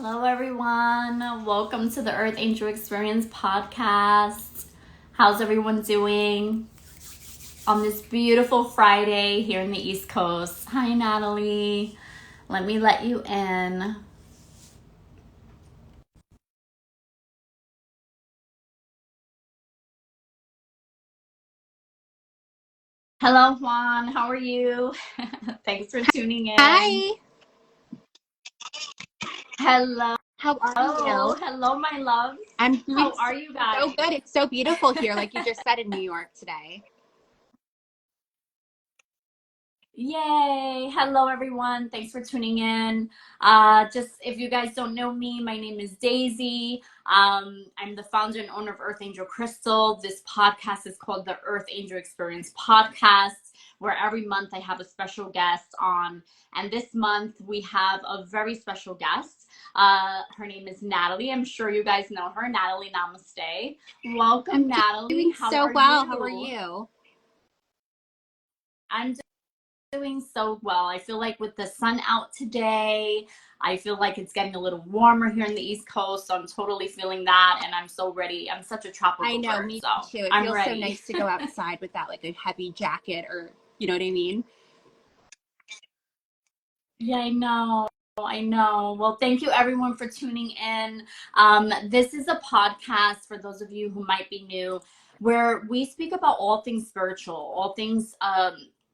Hello, everyone. Welcome to the Earth Angel Experience podcast. How's everyone doing on this beautiful Friday here in the East Coast? Hi, Natalie. Let me let you in. Hello, Juan. How are you? Thanks for tuning in. Hi, Hello. how are you? Hello, my loves. I'm doing How are you so guys? good. It's so beautiful here, like you just said in New York today. Yay! Hello, everyone. Thanks for tuning in. Just if you guys don't know me, my name is Daisy. I'm the founder and owner of Earth Angel Crystal. This podcast is called the Earth Angel Experience Podcast, where every month I have a special guest on. And this month we have a very special guest. Her name is Natalie. I'm sure you guys know her. Natalie, Namaste. Welcome, I'm Natalie. doing How so are well. How are you? you? I'm doing so well. I feel like with the sun out today, I feel like it's getting a little warmer here in the East Coast. So I'm totally feeling that. And I'm so ready. I'm such a I tropical know, bird. me So too. It I'm feels so ready. nice to go outside without like a heavy jacket or, you know what I mean? Yeah, I know. I know. Well, thank you everyone for tuning in. This is a podcast for those of you who might be new, where we speak about all things spiritual, all things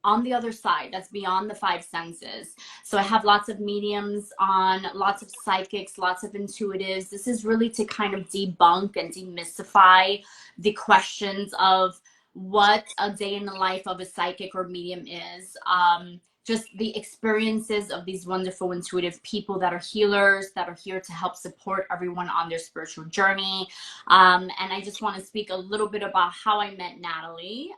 on the other side that's beyond the five senses. So I have lots of mediums on, lots of psychics, lots of intuitives. This is really to kind of debunk and demystify the questions of what a day in the life of a psychic or medium is. Just the experiences of these wonderful intuitive people that are healers, that are here to help support everyone on their spiritual journey. And I just want to speak a little bit about how I met Natalie.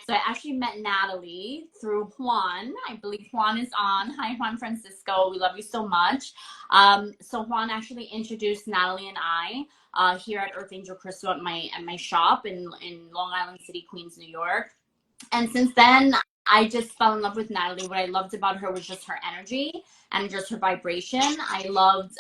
So I actually met Natalie through Juan. I believe Juan is on. Hi, Juan Francisco. We love you so much. So Juan actually introduced Natalie and I here at Earth Angel Crystal at my shop in Long Island City, Queens, New York. And since then, I just fell in love with Natalie. What I loved about her was just her energy and just her vibration. I loved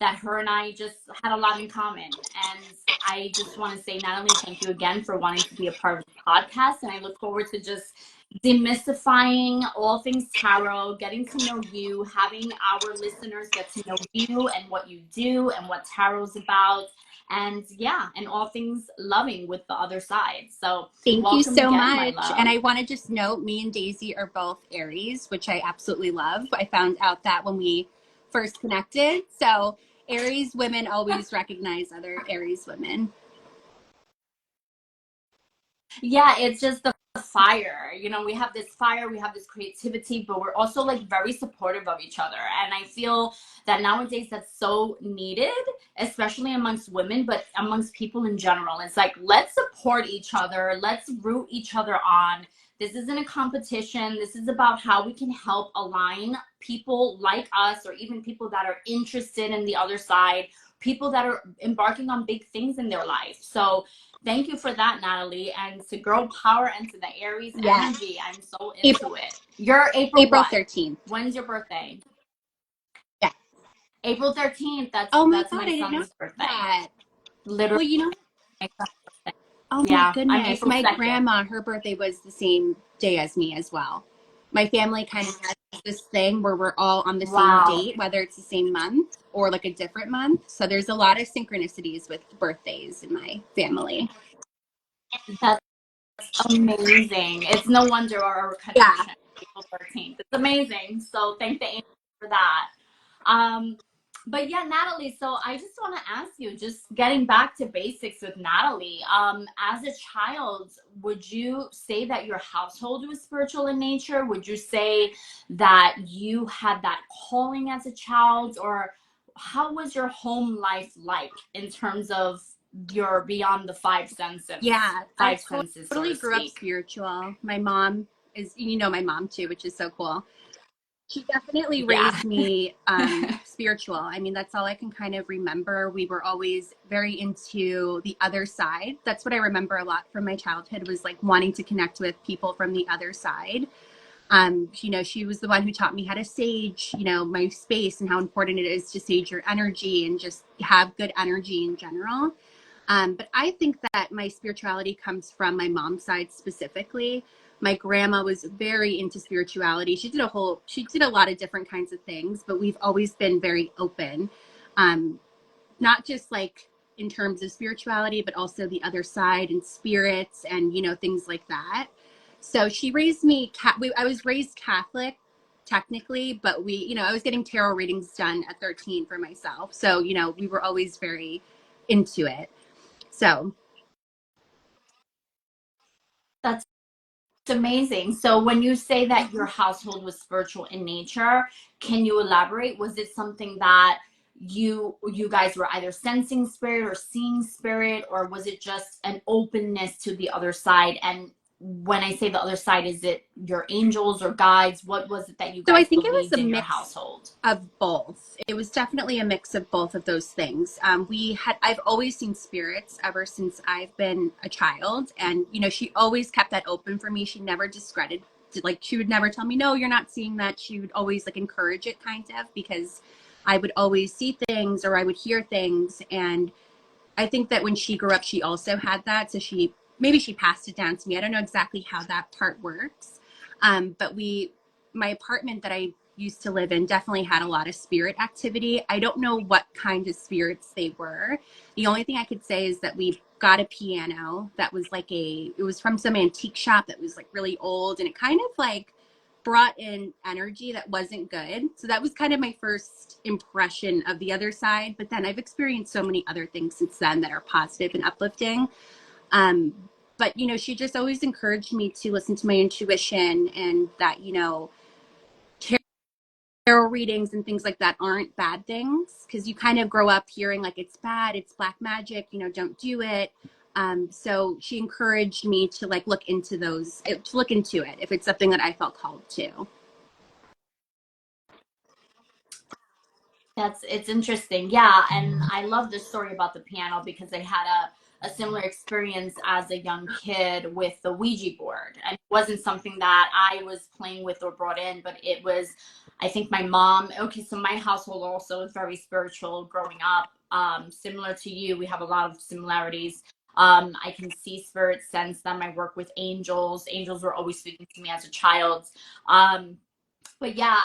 that her and I just had a lot in common. And I just want to say, Natalie, thank you again for wanting to be a part of the podcast. And I look forward to just demystifying all things tarot, getting to know you, having our listeners get to know you and what you do and what tarot's about. And yeah, and all things loving with the other side. So Thank you welcome so again, my much. And love. I want to just note, me and Daisy are both Aries, which I absolutely love. I found out that when we first connected. So Aries women always recognize other Aries women. Yeah, it's just the fire. You know, we have this fire, we have this creativity, but we're also like very supportive of each other. And I feel that nowadays that's so needed, especially amongst women, but amongst people in general. It's like, let's support each other, let's root each other on. This isn't a competition. This is about how we can help align people like us, or even people that are interested in the other side, people that are embarking on big things in their life. So thank you for that, Natalie. And to girl power and to the Aries Yes. energy, I'm so into April, it. You're April April what? 13th. When's your birthday? Yeah. April 13th. That's Oh my that's God, my I didn't know son's birthday. that. Literally Well, you know, my son's birthday. oh my Yeah, I'm goodness. April My 2nd. grandma, her birthday was the same day as me as well. My family kind of has this thing where we're all on the same Wow. date, whether it's the same month or like a different month. So there's a lot of synchronicities with birthdays in my family. That's amazing. It's no wonder our Yeah. connection, April 13th. It's amazing. So thank the angels for that. Um, but yeah, Natalie, so I just want to ask you, just getting back to basics with Natalie, as a child, would you say that your household was spiritual in nature? Would you say that you had that calling as a child, or how was your home life like in terms of your beyond the Yeah. I five senses, so totally to grew up speak? spiritual. My mom is, you know, my mom too, which is so cool. She definitely Yeah. raised me spiritual. I mean, that's all I can kind of remember. We were always very into the other side. That's what I remember a lot from my childhood, was like wanting to connect with people from the other side. You know, she was the one who taught me how to sage, you know, my space and how important it is to sage your energy and just have good energy in general. But I think that my spirituality comes from my mom's side specifically. My grandma was very into spirituality. She did a lot of different kinds of things, but we've always been very open. Um, Not just like in terms of spirituality, but also the other side and spirits and, you know, things like that. So she raised me, I was raised Catholic technically, but you know, I was getting tarot readings done at 13 for myself. So, you know, we were always very into it. So That's amazing. So when you say that your household was spiritual in nature, can you elaborate? Was it something that you guys were either sensing spirit or seeing spirit, or was it just an openness to the other side? And when I say the other side, is it your angels or guides? What was it that you I guys think it was believed a in your mix household? of both. It was definitely a mix of both of those things. I've always seen spirits ever since I've been a child. And, you know, she always kept that open for me. She never discredited, like, she would never tell me, no, you're not seeing that. She would always like encourage it kind of, because I would always see things or I would hear things. And I think that when she grew up, she also had that. So maybe she passed it down to me. I don't know exactly how that part works. But my apartment that I used to live in definitely had a lot of spirit activity. I don't know what kind of spirits they were. The only thing I could say is that we got a piano that was it was from some antique shop that was like really old, and it kind of like brought in energy that wasn't good. So that was kind of my first impression of the other side. But then I've experienced so many other things since then that are positive and uplifting. Um, but, you know, she just always encouraged me to listen to my intuition, and that, you know, tarot readings and things like that aren't bad things, because you kind of grow up hearing like it's bad, it's black magic, you know, don't do it. So she encouraged me to like look into it if it's something that I felt called to. It's interesting. Yeah, and I love the story about the piano because I had a similar experience as a young kid with the Ouija board. And it wasn't something that I was playing with or brought in, but it was, I think my mom, okay, so my household also is very spiritual growing up. Similar to you, we have a lot of similarities. I can see spirits, sense them. I work with angels. Angels were always speaking to me as a child. Um, but yeah,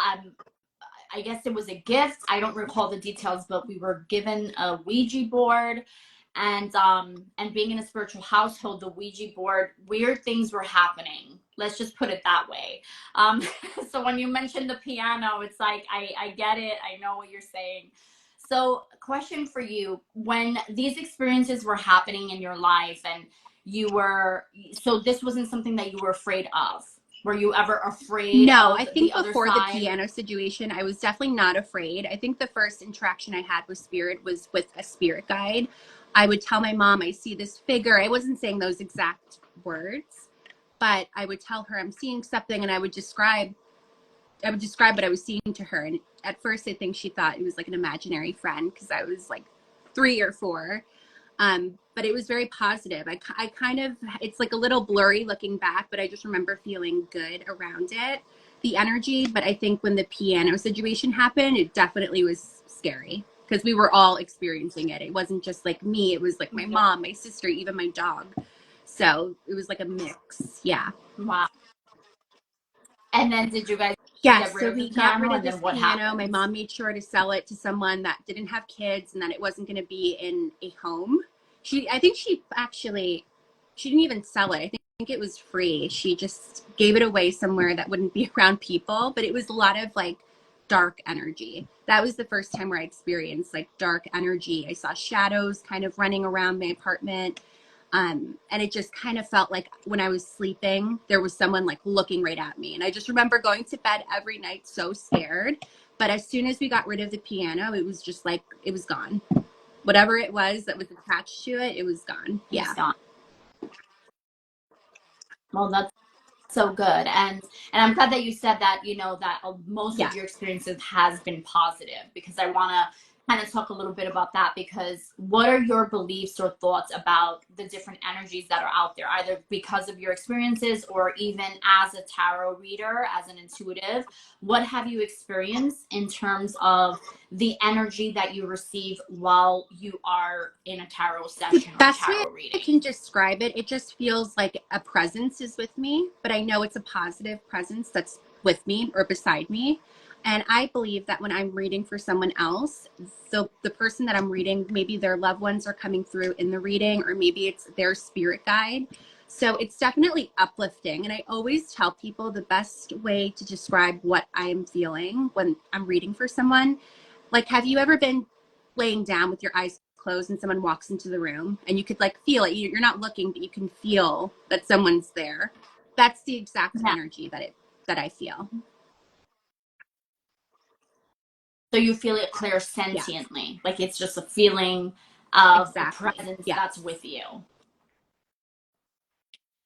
I guess it was a gift. I don't recall the details, but we were given a Ouija board, and being in a spiritual household, the Ouija board, weird things were happening. Let's just put it that way. Um, so when you mentioned the piano, it's like I get it. I know what you're saying. So, question for you: when these experiences were happening in your life, and so this wasn't something that you were afraid of. Were you ever afraid No, of I the think other before the side? piano situation, I was definitely not afraid. I think the first interaction I had with spirit was with a spirit guide. I would tell my mom, I see this figure. I wasn't saying those exact words, but I would tell her I'm seeing something, and I would describe what I was seeing to her. And at first I think she thought it was like an imaginary friend, because I was like 3 or 4. But it was very positive. I kind of, it's like a little blurry looking back, but I just remember feeling good around it, the energy. But I think when the piano situation happened, it definitely was scary, because we were all experiencing it. It wasn't just like me, it was like my Yeah. mom, my sister, even my dog. So it was like a mix. Yeah. Wow. And then did you guys get Yes, rid so of the we got rid piano? of And this then what piano. My happened? mom made sure to sell it to someone that didn't have kids, and that it wasn't going to be in a home. I think she didn't even sell it. I think it was free. She just gave it away somewhere that wouldn't be around people, but it was a lot of like dark energy. That was the first time where I experienced like dark energy. I saw shadows kind of running around my apartment. And it just kind of felt like when I was sleeping, there was someone like looking right at me. And I just remember going to bed every night so scared. But as soon as we got rid of the piano, it was just like it was gone. Whatever it was that was attached to it, it was gone. It was Yeah. gone. Well, that's so good. And I'm glad that you said that, that most of Yeah. your experiences has been positive, because I want to kind of talk a little bit about that, because what are your beliefs or thoughts about the different energies that are out there, either because of your experiences or even as a tarot reader, as an intuitive? What have you experienced in terms of the energy that you receive while you are in a tarot The session or a best way tarot I reading? can describe it, it just feels like a presence is with me, but I know it's a positive presence that's with me or beside me. And I believe that when I'm reading for someone else, so the person that I'm reading, maybe their loved ones are coming through in the reading, or maybe it's their spirit guide. So it's definitely uplifting. And I always tell people the best way to describe what I'm feeling when I'm reading for someone. Like, have you ever been laying down with your eyes closed and someone walks into the room and you could like feel it? You're not looking, but you can feel that someone's there. That's the exact Yeah. energy that I feel. So you feel it clear Yes, sentiently, like it's just a feeling of a exactly. presence Yes. that's with you.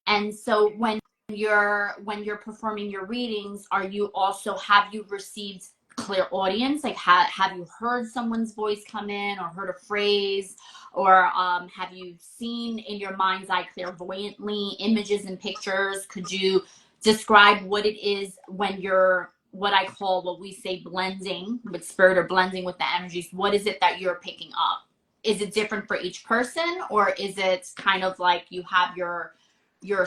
And so when you're performing your readings, are you also, have you received clear audience? Like have you heard someone's voice come in, or heard a phrase, or have you seen in your mind's eye clairvoyantly images and pictures? Could you describe what it is when you're, what I call, what we say, blending with spirit or blending with the energies? What is it that you're picking up? Is it different for each person, or is it kind of like you have your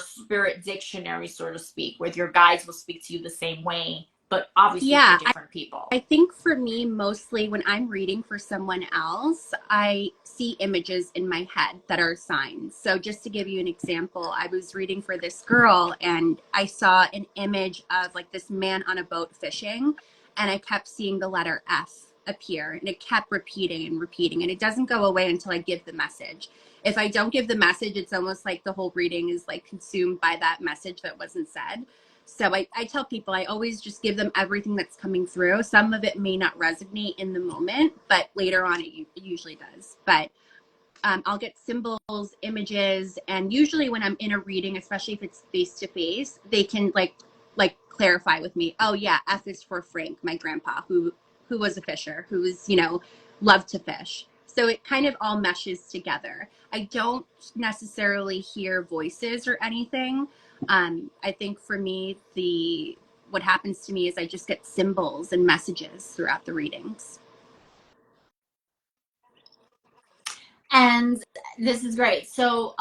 spirit dictionary, so to speak, where your guides will speak to you the same way, but obviously for Yeah, different people? I think for me, mostly when I'm reading for someone else, I see images in my head that are signs. So, just to give you an example, I was reading for this girl and I saw an image of like this man on a boat fishing, and I kept seeing the letter F appear and it kept repeating and repeating, and it doesn't go away until I give the message. If I don't give the message, it's almost like the whole reading is like consumed by that message that wasn't said. So I tell people I always just give them everything that's coming through. Some of it may not resonate in the moment, but later on it usually does. But I'll get symbols, images, and usually when I'm in a reading, especially if it's face to face, they can like clarify with me. Oh yeah, F is for Frank, my grandpa, who was a fisher, who was loved to fish. So it kind of all meshes together. I don't necessarily hear voices or anything. I think for me, the what happens to me is I just get symbols and messages throughout the readings. And this is great. So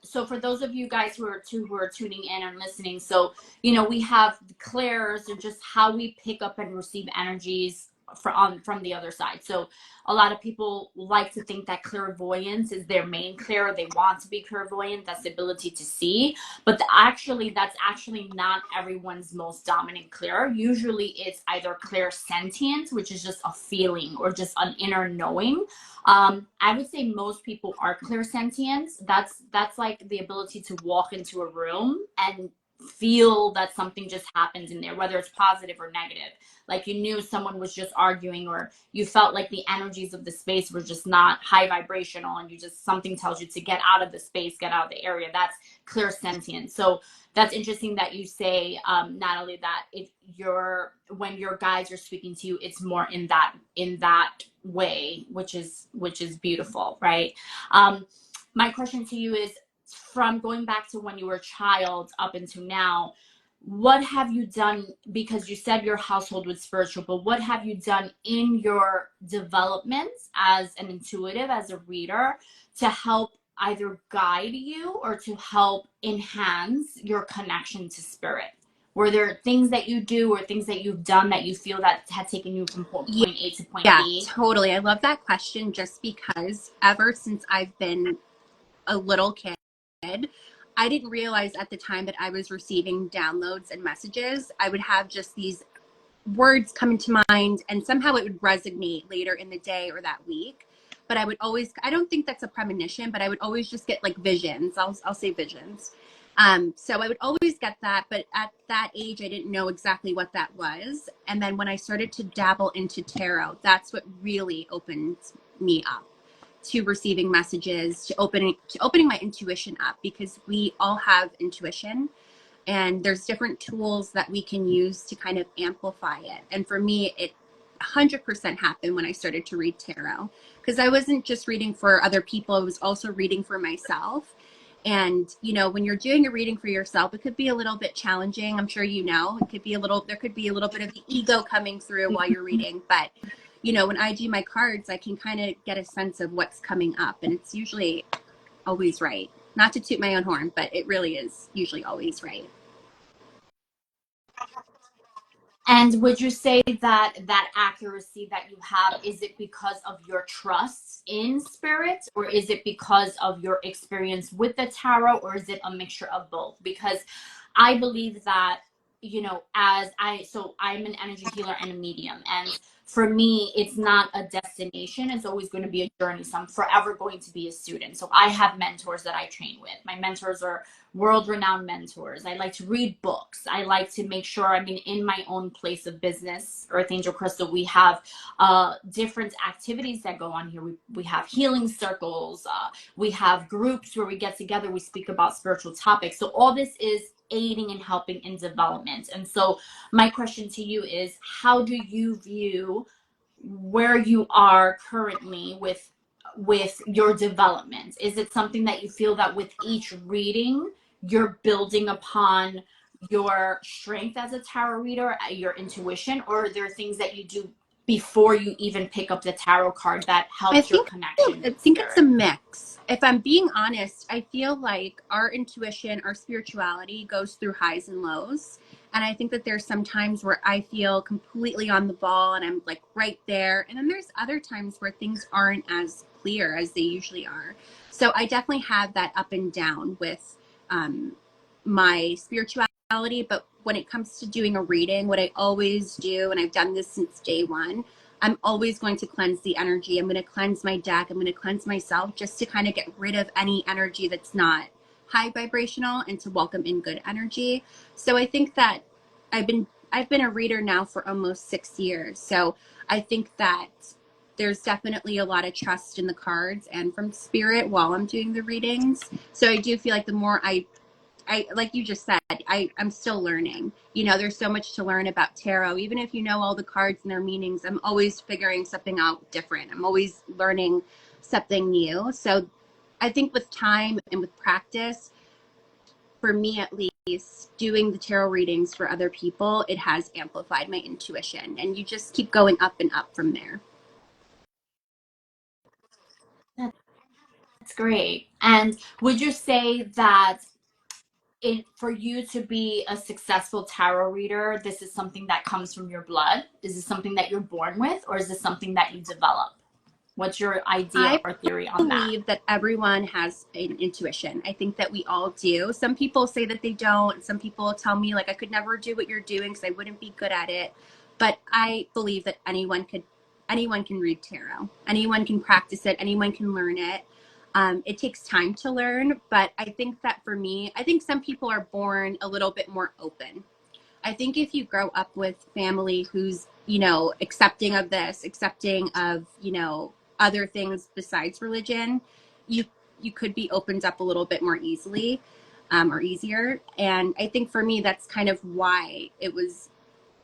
so for those of you guys who are tuning in and listening, so we have clairs, or just how we pick up and receive energies from the other side. So a lot of people like to think that clairvoyance is their main clair. They want to be clairvoyant. That's the ability to see. But that's actually not everyone's most dominant clair. Usually it's either clairsentient, which is just a feeling or just an inner knowing. I would say most people are clairsentient. That's like the ability to walk into a room and feel that something just happened in there, whether it's positive or negative. Like you knew someone was just arguing, or you felt like the energies of the space were just not high vibrational, and you just, something tells you to get out of the space, get out of the area. That's clairsentient. So that's interesting that you say, Natalie, that if you're, when your guides are speaking to you, it's more in that way, which is beautiful, right? My question to you is, from going back to when you were a child up until now, what have you done? Because you said your household was spiritual, but what have you done in your development as an intuitive, as a reader, to help either guide you or to help enhance your connection to spirit? Were there things that you do or things that you've done that you feel that had taken you from Yeah, point A to point yeah, B? totally. I love that question just because ever since I've been a little kid, I didn't realize at the time that I was receiving downloads and messages. I would have just these words come into mind and somehow it would resonate later in the day or that week. But I would always, I don't think that's a premonition, but I would always just get like visions. I'll say visions. So I would always get that, but at that age, I didn't know exactly what that was. And then when I started to dabble into tarot, that's what really opened me up to receiving messages, to opening my intuition up, because we all have intuition and there's different tools that we can use to kind of amplify it. And for me, 100% happened when I started to read tarot, because I wasn't just reading for other people, I was also reading for myself. And, you know, when you're doing a reading for yourself, it could be a little bit challenging. I'm sure, you know, it could be a little, there could be a little bit of the ego coming through while you're reading. But, you know, when I do my cards, I can kind of get a sense of what's coming up. And it's usually always right. Not to toot my own horn, but it really is usually always right. And would you say that that accuracy that you have, is it because of your trust in spirit, or is it because of your experience with the tarot, or is it a mixture of both? Because I believe that, you know, so I'm an energy healer and a medium. And for me, it's not a destination. It's always going to be a journey. So I'm forever going to be a student. So I have mentors that I train with. My mentors are world-renowned mentors. I like to read books. I like to make sure, I mean, in my own place of business, Earth Angel Crystal, we have different activities that go on here. We have healing circles. We have groups where we get together. We speak about spiritual topics. So all this is aiding and helping in development. And so my question to you is, how do you view where you are currently with your development? Is it something that you feel that with each reading you're building upon your strength as a tarot reader, your intuition, or are there things that you do before you even pick up the tarot card that I helps your think connection I with think it's a spirit? mix. If I'm being honest, I feel like our intuition, our spirituality goes through highs and lows. And I think that there's some times where I feel completely on the ball and I'm like right there. And then there's other times where things aren't as clear as they usually are. So I definitely have that up and down with my spirituality. But when it comes to doing a reading, what I always do, and I've done this since day one, I'm always going to cleanse the energy. I'm going to cleanse my deck. I'm going to cleanse myself just to kind of get rid of any energy that's not high vibrational and to welcome in good energy. So I think that I've been a reader now for almost 6 years. So I think that there's definitely a lot of trust in the cards and from spirit while I'm doing the readings. So I do feel like the more I like you just said, I'm still learning. You know, there's so much to learn about tarot. Even if you know all the cards and their meanings, I'm always figuring something out different. I'm always learning something new. So I think with time and with practice, for me at least, doing the tarot readings for other people, it has amplified my intuition. And you just keep going up and up from there. That's great. And would you say that for you to be a successful tarot reader, this is something that comes from your blood? Is this something that you're born with, or is this something that you develop? What's your idea I or theory on that? believe that everyone has an intuition. I think that we all do. Some people say that they don't. Some people tell me like I could never do what you're doing because I wouldn't be good at it. But I believe that anyone can read tarot. Anyone can practice it. Anyone can learn it. It takes time to learn, but I think that for me, I think some people are born a little bit more open. I think if you grow up with family who's, you know, accepting of this, accepting of, you know, other things besides religion, you you could be opened up a little bit more easily, or easier. And I think for me, that's kind of why it was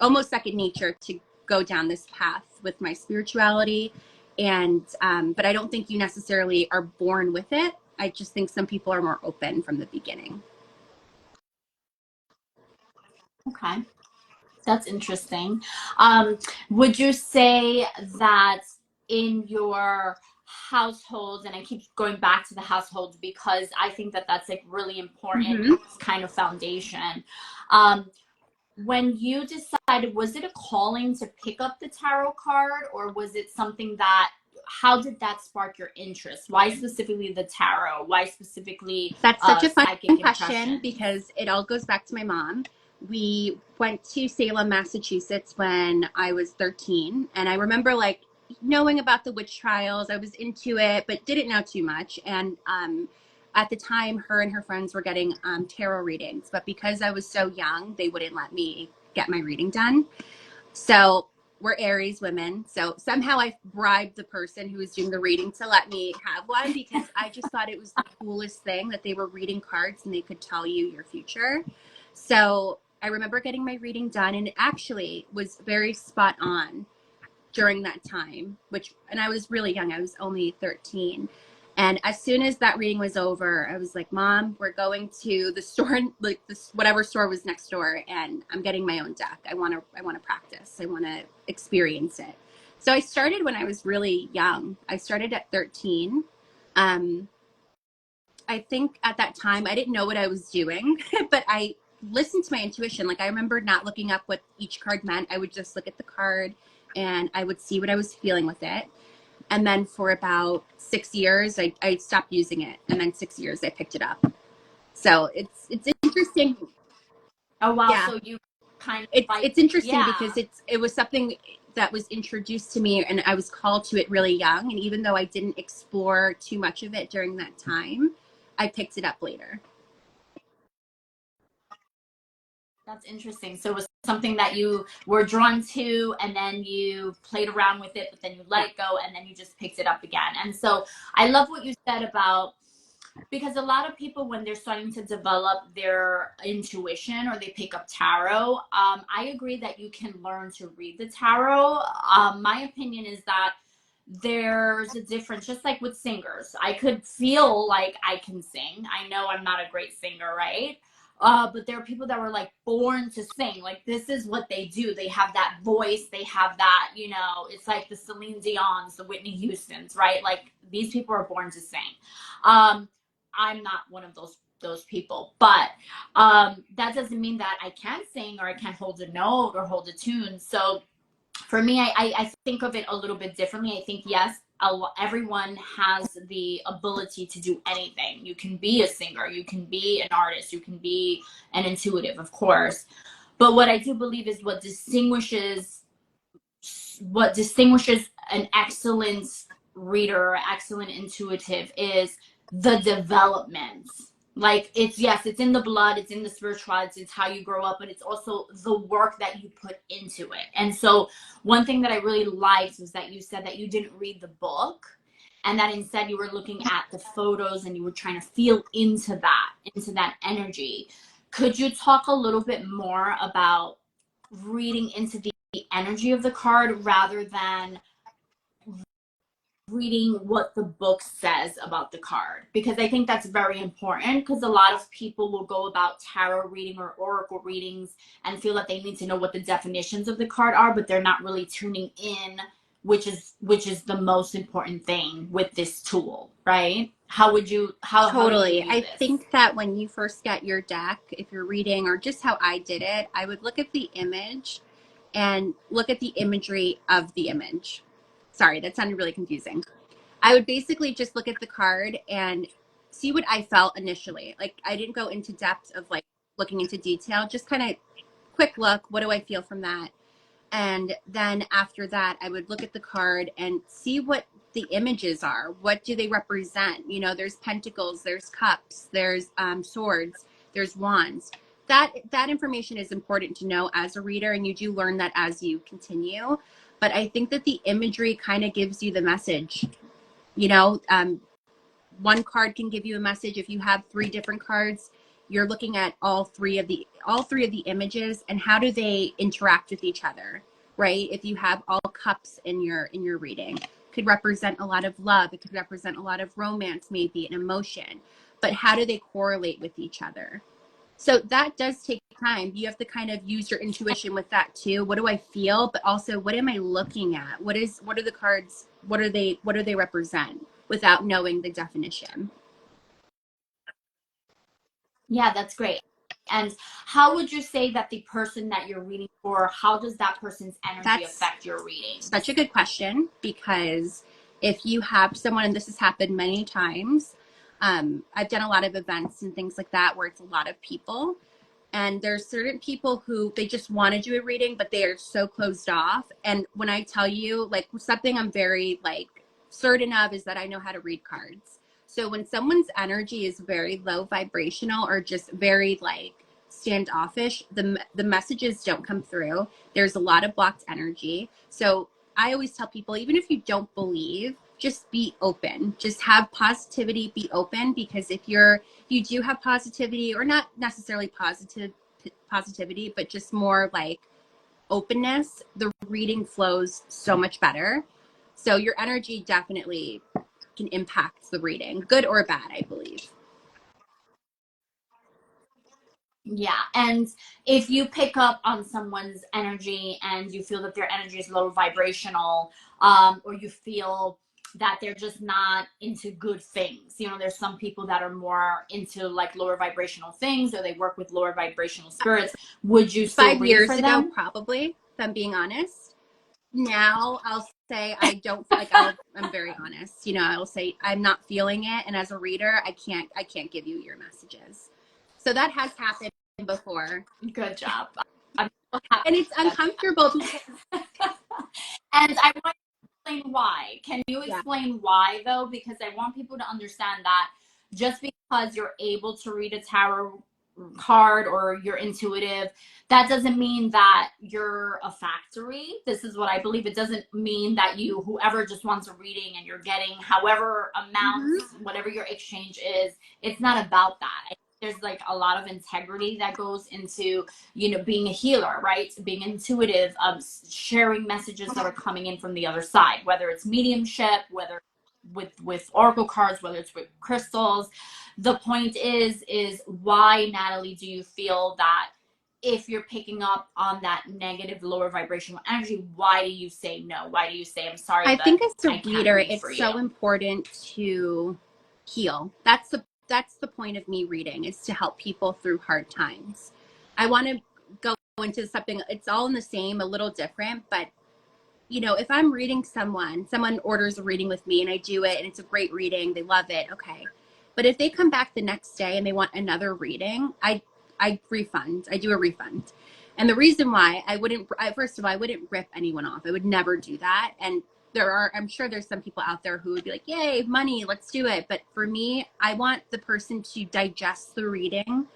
almost second nature to go down this path with my spirituality. And but I don't think you necessarily are born with it. I just think some people are more open from the beginning. Okay, that's interesting. Um, would you say that in your household, and I keep going back to the household because I think that that's like really important Mm-hmm. in this kind of foundation. Um, when you decided, was it a calling to pick up the tarot card, or was it something that, how did that spark your interest? Why specifically the tarot? Why specifically That's such a fun psychic question impressions? because it all goes back to my mom. We went to Salem, Massachusetts when I was 13. And I remember like knowing about the witch trials. I was into it, but didn't know too much. And at the time, her and her friends were getting tarot readings. But because I was so young, they wouldn't let me get my reading done. So we're Aries women. So somehow I bribed the person who was doing the reading to let me have one because I just thought it was the coolest thing that they were reading cards and they could tell you your future. So I remember getting my reading done and it actually was very spot on. during that time, and I was really young. I was only 13. And as soon as that reading was over, I was like, Mom, we're going to the store, like this, whatever store was next door, and I'm getting my own deck. I want to practice. I want to experience it. So I started when I was really young. I started at 13. I think at that time I didn't know what I was doing, but I listened to my intuition. Like I remember not looking up what each card meant. I would just look at the card and I would see what I was feeling with it. And then for about 6 years, I stopped using it. And then 6 years, I picked it up. So it's interesting. Oh wow, Yeah, so you kind of it's interesting yeah. because it was something that was introduced to me, and I was called to it really young. And even though I didn't explore too much of it during that time, I picked it up later. That's interesting. So it was something that you were drawn to and then you played around with it, but then you Yeah, let it go and then you just picked it up again. And so I love what you said about, because a lot of people, when they're starting to develop their intuition or they pick up tarot, I agree that you can learn to read the tarot. My opinion is that there's a difference, just like with singers. I could feel like I can sing. I know I'm not a great singer, right? But there are people that were like born to sing. Like this is what they do. They have that voice. They have that, it's like the Celine Dion's, the Whitney Houstons, right? Like these people are born to sing. I'm not one of those people, but that doesn't mean that I can't sing or I can't hold a note or hold a tune. So for me, I think of it a little bit differently. I think, yes, everyone has the ability to do anything. You can be a singer, you can be an artist, you can be an intuitive, of course. But what I do believe is what distinguishes an excellent reader or excellent intuitive is the development. Like it's in the blood, it's in the spirituality, it's how you grow up, but it's also the work that you put into it. And so one thing that I really liked was that you said that you didn't read the book and that instead you were looking at the photos and you were trying to feel into that energy. Could you talk a little bit more about reading into the energy of the card rather than reading what the book says about the card? Because I think that's very important, because a lot of people will go about tarot reading or oracle readings and feel that they need to know what the definitions of the card are, but they're not really tuning in, which is the most important thing with this tool, right? How do you totally. view I this? think that when you first get your deck, if you're reading, or just how I did it, I would look at the image and look at the imagery of the image. Sorry, that sounded really confusing. I would basically just look at the card and see what I felt initially. Like I didn't go into depth of like looking into detail, just kind of quick look. What do I feel from that? And then after that, I would look at the card and see what the images are. What do they represent? There's pentacles, there's cups, there's swords, there's wands. That information is important to know as a reader, and you do learn that as you continue. But I think that the imagery kind of gives you the message. You know, one card can give you a message. If you have 3 different cards, you're looking at all three of the images and how do they interact with each other, right? If you have all cups in your reading, could represent a lot of love, it could represent a lot of romance, maybe an emotion, but how do they correlate with each other? So that does take time. You have to kind of use your intuition with that too. What do I feel? But also, what am I looking at? What are the cards? What do they represent without knowing the definition? Yeah, that's great. And how would you say that the person that you're reading for, how does that person's energy That's affect your readings? such a good question, because if you have someone, and this has happened many times, I've done a lot of events and things like that where it's a lot of people. And there's certain people who they just want to do a reading, but they are so closed off. And when I tell you, like, something I'm very like certain of is that I know how to read cards. So when someone's energy is very low vibrational or just very like standoffish, the messages don't come through. There's a lot of blocked energy. So I always tell people, even if you don't believe, just be open. Just have positivity, be open, because if you do have positivity, or not necessarily positivity, but just more like openness, the reading flows so much better. So your energy definitely can impact the reading, good or bad, I believe. Yeah. And if you pick up on someone's energy and you feel that their energy is low vibrational, or you feel that they're just not into good things, there's some people that are more into like lower vibrational things, or they work with lower vibrational spirits. Would you still 5 years read for ago, them? probably, if I'm being honest. Now I'll say I don't like I'm very honest. I will say I'm not feeling it, and as a reader, I can't give you your messages. So that has happened before. Good job. I'm so happy And it's that. uncomfortable because And I want to explain why. Can you yeah. explain why though? Because I want people to understand that just because you're able to read a tarot card or you're intuitive, that doesn't mean that you're a factory. This is what I believe. It doesn't mean that whoever just wants a reading and you're getting however Mhm. amounts, whatever your exchange is, it's not about that. There's like a lot of integrity that goes into being a healer, right? Being intuitive, sharing messages that are coming in from the other side, whether it's mediumship, whether with oracle cards, whether it's with crystals. The point is why, Natalie, do you feel that if you're picking up on that negative, lower vibrational energy, why do you say no? Why do you say, I'm sorry, I but think as a I can't reader, read it's for you? so important to heal. That's the point of me reading, is to help people through hard times. I want to go into something, it's all in the same, a little different, but if I'm reading someone orders a reading with me and I do it and it's a great reading, they love it, okay. But if they come back the next day and they want another reading, I refund. I do a refund. And the reason why first of all, I wouldn't rip anyone off. I would never do that. And I'm sure there's some people out there who would be like, yay, money, let's do it. But for me, I want the person to digest the reading,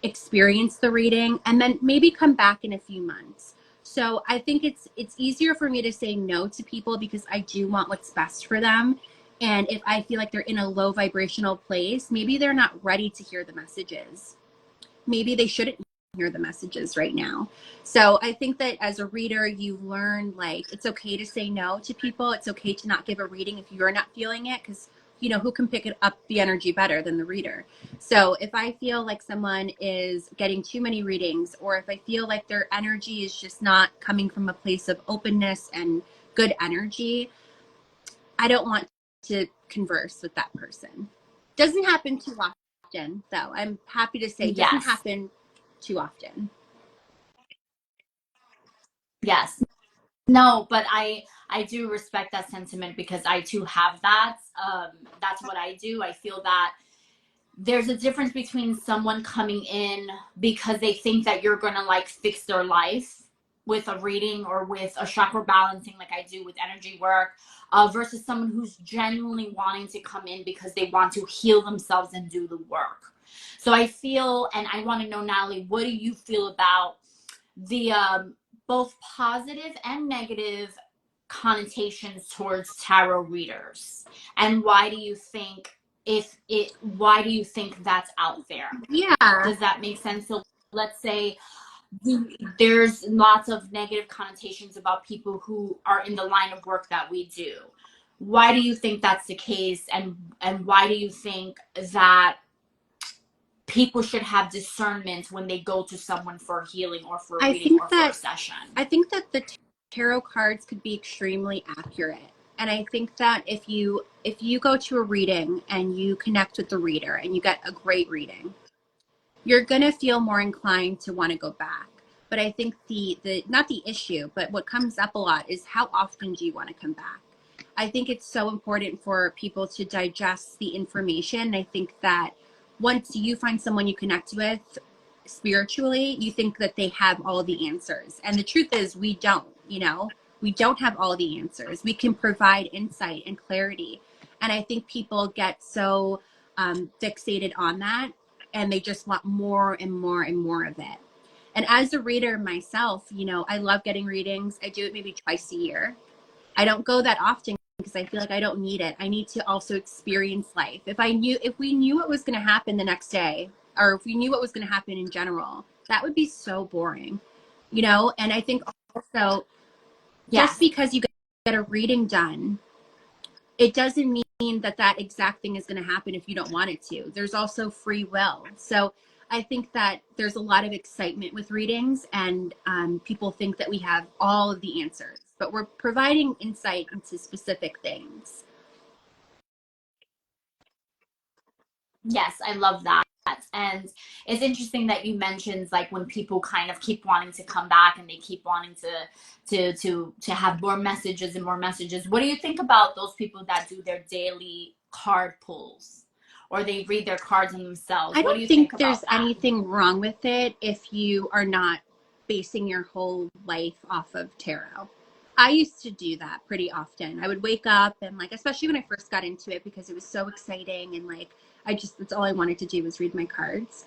experience the reading, and then maybe come back in a few months. So I think it's easier for me to say no to people because I do want what's best for them. And if I feel like they're in a low vibrational place, maybe they're not ready to hear the messages. Maybe they shouldn't hear the messages right now. So I think that as a reader, you learn like it's okay to say no to people. It's okay to not give a reading if you're not feeling it, because who can pick it up the energy better than the reader. So if I feel like someone is getting too many readings, or if I feel like their energy is just not coming from a place of openness and good energy, I don't want to converse with that person. Doesn't happen too often, though. I'm happy to say it doesn't Yes. happen too often. Yes. No, but I do respect that sentiment because I too have that. That's what I do. I feel that there's a difference between someone coming in because they think that you're gonna like fix their life with a reading or with a chakra balancing, like I do with energy work, versus someone who's genuinely wanting to come in because they want to heal themselves and do the work. So I feel, and I want to know, Natalie, what do you feel about the both positive and negative connotations towards tarot readers, and why do you think why do you think that's out there? Yeah. Does that make sense? So let's say there's lots of negative connotations about people who are in the line of work that we do. Why do you think that's the case, and why do you think that people should have discernment when they go to someone for healing or for a I reading think or for a that session? I think that the tarot cards could be extremely accurate. And I think that if you go to a reading and you connect with the reader and you get a great reading, you're going to feel more inclined to want to go back. But I think the not the issue, but what comes up a lot is how often do you want to come back? I think it's so important for people to digest the information. I think that once you find someone you connect with spiritually, you think that they have all the answers. And the truth is we don't. We don't have all the answers. We can provide insight and clarity. And I think people get so fixated on that, and they just want more and more and more of it. And as a reader myself, I love getting readings. I do it maybe twice a year. I don't go that often because I feel like I don't need it. I need to also experience life. If we knew what was going to happen the next day, or if we knew what was going to happen in general, that would be so boring. And I think So just Yes. because you get a reading done, it doesn't mean that that exact thing is going to happen if you don't want it to. There's also free will. So I think that there's a lot of excitement with readings, and people think that we have all of the answers, but we're providing insight into specific things. Yes, I love that. And it's interesting that you mentioned like when people kind of keep wanting to come back and they keep wanting to have more messages and more messages. What do you think about those people that do their daily card pulls or they read their cards on themselves? I What do don't you think think about there's that? anything wrong with it if you are not basing your whole life off of tarot. I used to do that pretty often. I would wake up and like, especially when I first got into it, because it was so exciting and like that's all I wanted to do was read my cards.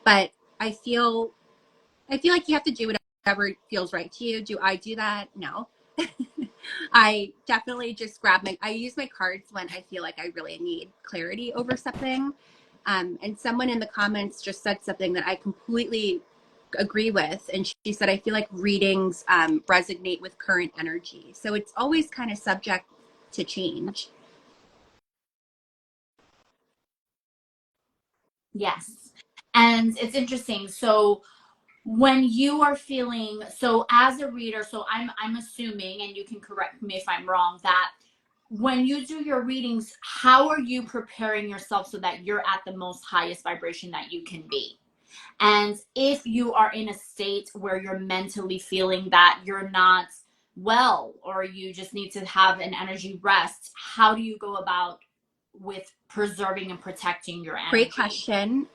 But I feel like you have to do whatever feels right to you. Do I do that? No. I definitely just I use my cards when I feel like I really need clarity over something. And someone in the comments just said something that I completely agree with. And she said, I feel like readings resonate with current energy. So it's always kind of subject to change. Yes. And it's interesting. So when you are feeling so as a reader, so I'm assuming, and you can correct me if I'm wrong, that when you do your readings, how are you preparing yourself so that you're at the most highest vibration that you can be? And if you are in a state where you're mentally feeling that you're not well or you just need to have an energy rest, how do you go about with preserving and protecting your Great energy? question.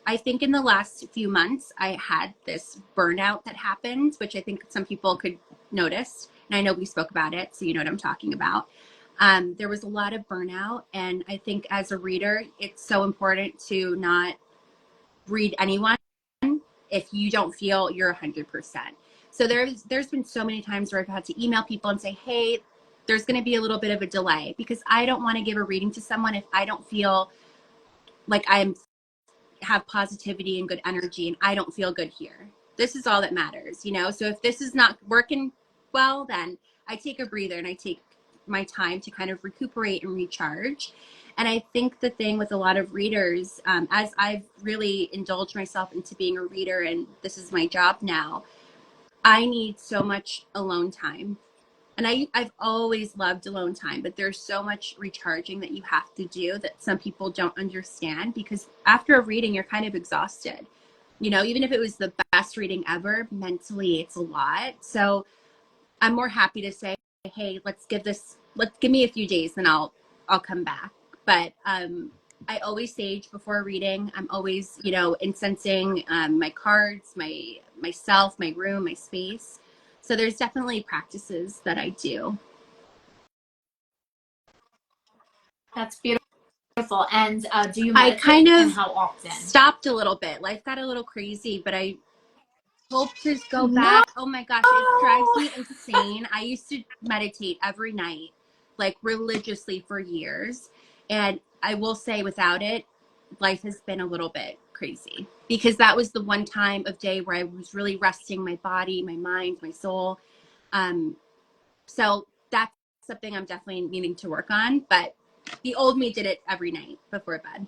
I think in the last few months, I had this burnout that happened, which I think some people could notice. And I know we spoke about it, so you know what I'm talking about. There was a lot of burnout. And I think as a reader, it's so important to not read anyone if you don't feel you're 100%. So there's been so many times where I've had to email people and say, hey, there's going to be a little bit of a delay because I don't want to give a reading to someone if I don't feel like I'm have positivity and good energy and I don't feel good here. This is all that matters, you know? So if this is not working well, then I take a breather and I take my time to kind of recuperate and recharge. And I think the thing with a lot of readers, as I've really indulged myself into being a reader and this is my job now, I need so much alone time. And I've always loved alone time, but there's so much recharging that you have to do that some people don't understand because after a reading, you're kind of exhausted. You know, even if it was the best reading ever, mentally it's a lot. So I'm more happy to say, hey, let's give me a few days and I'll come back. But I always sage before a reading. I'm always, you know, incensing my cards, myself, my room, my space. So there's definitely practices that I do. That's beautiful. And do you I kind meditate and of how often? stopped a little bit. Life got a little crazy, but I hope to go No. back. Oh my gosh, it drives me insane. I used to meditate every night, like religiously for years. And I will say, without it, life has been a little bit crazy because that was the one time of day where I was really resting my body, my mind, my soul. Um, so that's something I'm definitely needing to work on. But the old me did it every night before bed.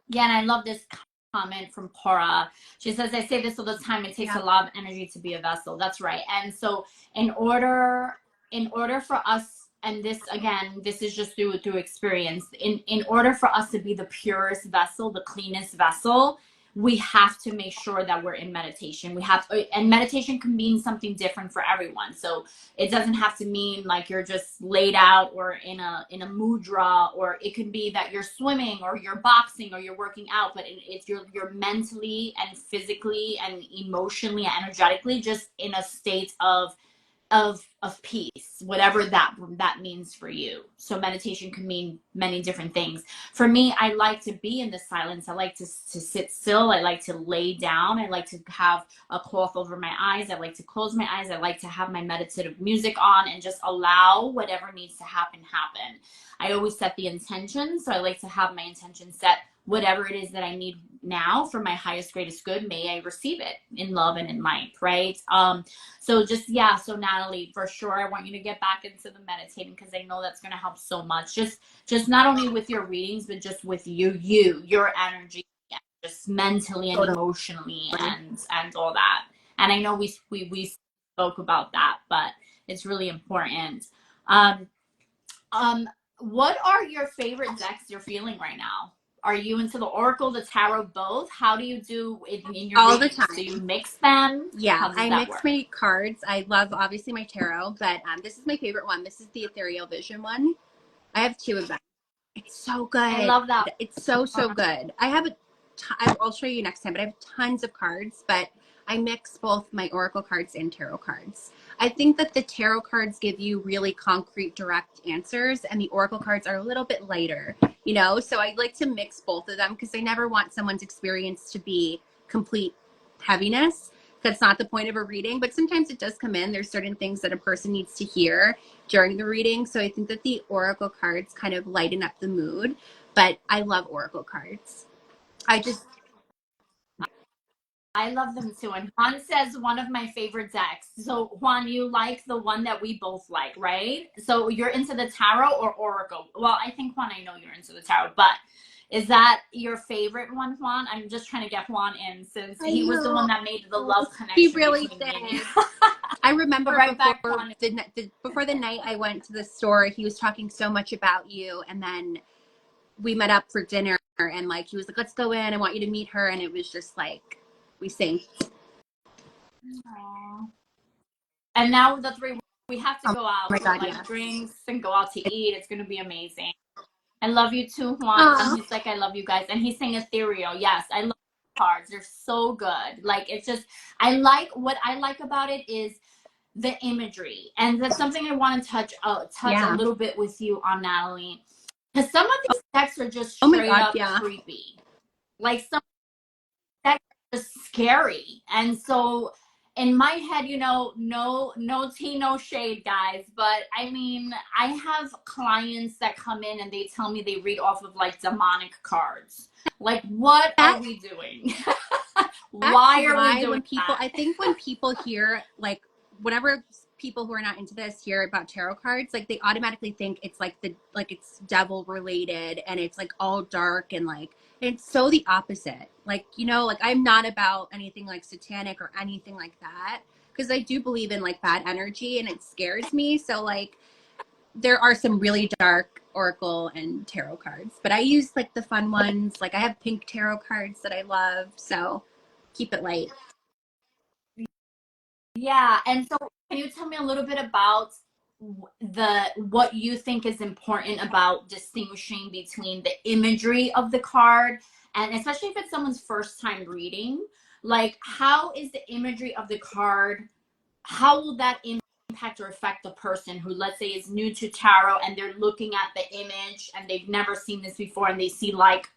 Yeah, and I love this comment from Cora. She says, I say this all the time, it takes a Yeah. lot of energy to be a vessel. That's right. And so in order for us, and this again, this is just through experience, in order for us to be the purest vessel, the cleanest vessel, we have to make sure that we're in meditation. We have and meditation can mean something different for everyone. So it doesn't have to mean like you're just laid out or in a mudra, or it could be that you're swimming or you're boxing or you're working out, but it's you're mentally and physically and emotionally and energetically just in a state of peace, whatever that means for you. So meditation can mean many different things. For me, I like to be in the silence. I like to sit still. I like to lay down. I like to have a cloth over my eyes. I like to close my eyes. I like to have my meditative music on and just allow whatever needs to happen. I always set the intention, so I like to have my intention set whatever it is that I need now for my highest, greatest good, may I receive it in love and in light, right? So just, yeah, so Natalie, for sure, I want you to get back into the meditating, because I know that's going to help so much. Just not only with your readings, but just with your energy, just mentally and Totally. emotionally and all that. And I know we spoke about that, but it's really important. Um, um, what are your favorite decks you're feeling right now? Are you into the Oracle, the Tarot, both? How do you do it in your All the readings? Do time. you mix them? Yeah, How does I that mix work? my cards. I love obviously my tarot, but this is my favorite one. This is the Ethereal Vision one. I have two of them. It's so I good. love that. It's so good. I have I'll show you next time, but I have tons of cards, but I mix both my Oracle cards and tarot cards. I think that the tarot cards give you really concrete, direct answers, and the Oracle cards are a little bit lighter, you know? So I like to mix both of them because I never want someone's experience to be complete heaviness. That's not the point of a reading, but sometimes it does come in. There's certain things that a person needs to hear during the reading. So I think that the Oracle cards kind of lighten up the mood, but I love Oracle cards. I just, I love them too. And Juan says one of my favorite decks. So Juan, you like the one that we both like, right? So you're into the tarot or Oracle? Well, I think Juan, I know you're into the tarot, but is that your favorite one, Juan? I'm just trying to get Juan in, since I he was the one know. that made the love He connection really between me and you. did. I remember Right back, Juan. before the night I went to the store, he was talking so much about you, and then we met up for dinner, and like he was like, "Let's go in. I want you to meet her," and it was just like we synced. Aww. And now the three, we have to Oh go my out for god, like yes. drinks and go out to eat. It's going to be amazing. I love you too, Juan. Oh He's like, I love you guys. And he's saying ethereal. Yes, I love cards. They're so good. Like, it's just, what I like about it is the imagery. And that's something I want to touch a yeah. little bit with you on, Natalie. Because some of these decks are just Oh my straight god, up yeah. creepy. Like, some decks are just scary. And so, in my head, no tea, no shade, guys. But I mean, I have clients that come in and they tell me they read off of like demonic cards. Like, what are That we doing? That's Why are we why doing when people, that? I think when people hear, like, whatever people who are not into this hear about tarot cards, like they automatically think it's like it's devil related and it's like all dark and like, it's so the opposite. Like, you know, like I'm not about anything like satanic or anything like that because I do believe in like bad energy and it scares me. So like there are some really dark oracle and tarot cards, but I use like the fun ones. Like I have pink tarot cards that I love. So keep it light. Yeah, and so can you tell me a little bit about what you think is important about distinguishing between the imagery of the card, and especially if it's someone's first time reading, like how is the imagery of the card, how will that impact or affect the person who, let's say, is new to tarot and they're looking at the image and they've never seen this before and they see like